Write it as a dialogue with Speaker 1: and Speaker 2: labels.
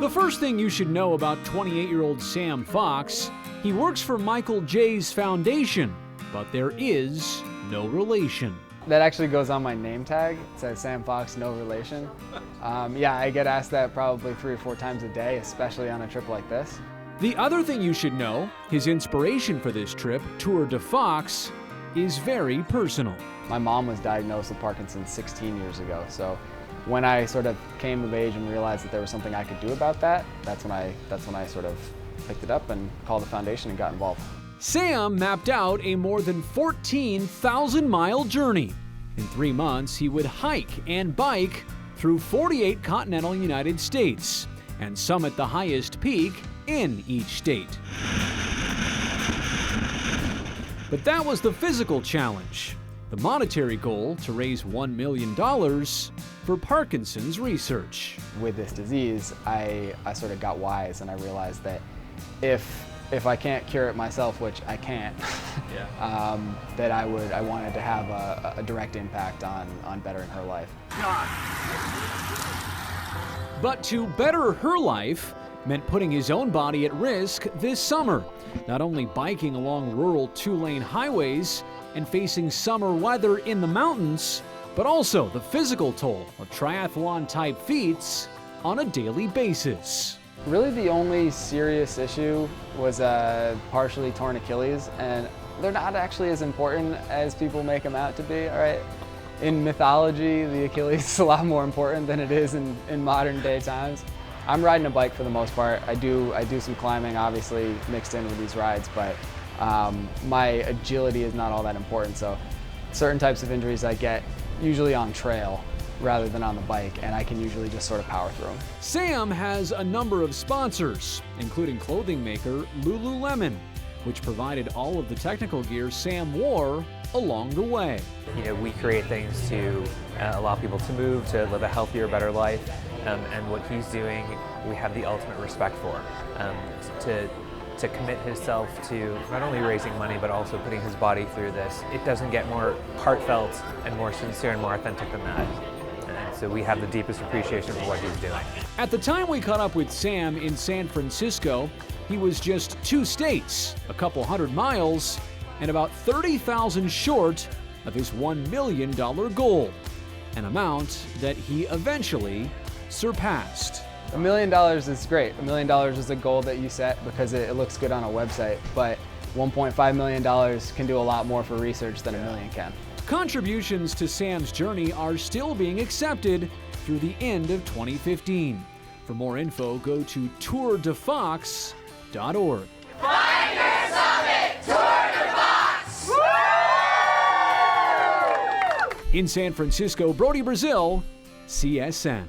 Speaker 1: The first thing you should know about 28-year-old Sam Fox, he works for Michael J's foundation, but there is no relation.
Speaker 2: That actually goes on my name tag. It says Sam Fox, no relation. Yeah, I get asked that probably 3 or 4 times a day, especially on a trip like this.
Speaker 1: The other thing you should know, his inspiration for this trip, Tour de Fox, is very personal.
Speaker 2: My mom was diagnosed with Parkinson's 16 years ago, so when I sort of came of age and realized that there was something I could do about that, that's when I sort of picked it up and called the foundation and got involved.
Speaker 1: Sam mapped out a more than 14,000-mile journey. In 3 months, he would hike and bike through 48 continental United States and summit the highest peak in each state. But that was the physical challenge. The monetary goal to raise $1 million for Parkinson's research.
Speaker 2: With this disease, I sort of got wise and I realized that if I can't cure it myself, which I can't, that I wanted to have a direct impact on bettering her life.
Speaker 1: But to better her life meant putting his own body at risk this summer, not only biking along rural 2-lane highways and facing summer weather in the mountains, but also the physical toll of triathlon-type feats on a daily basis.
Speaker 2: Really the only serious issue was a partially torn Achilles, and they're not actually as important as people make them out to be, all right? In mythology, the Achilles is a lot more important than it is in modern day times. I'm riding a bike for the most part. I do some climbing, obviously, mixed in with these rides, but my agility is not all that important, so certain types of injuries I get usually on trail rather than on the bike, and I can usually just sort of power through them.
Speaker 1: Sam has a number of sponsors, including clothing maker Lululemon, which provided all of the technical gear Sam wore along the way.
Speaker 3: You know, we create things to allow people to move, to live a healthier, better life, and what he's doing, we have the ultimate respect for. To commit himself to not only raising money, but also putting his body through this. It doesn't get more heartfelt and more sincere and more authentic than that. And so we have the deepest appreciation for what he's doing.
Speaker 1: At the time we caught up with Sam in San Francisco, he was just 2 states, a couple hundred miles, and about 30,000 short of his $1 million goal, an amount that he eventually surpassed.
Speaker 2: $1 million is great. $1 million is a goal that you set because it looks good on a website, but $1.5 million can do a lot more for research than $1 million can.
Speaker 1: Contributions to Sam's journey are still being accepted through the end of 2015. For more info, go to tourdefox.org.
Speaker 4: Find your summit, Tour de Fox!
Speaker 1: In San Francisco, Brody Brazil, CSN.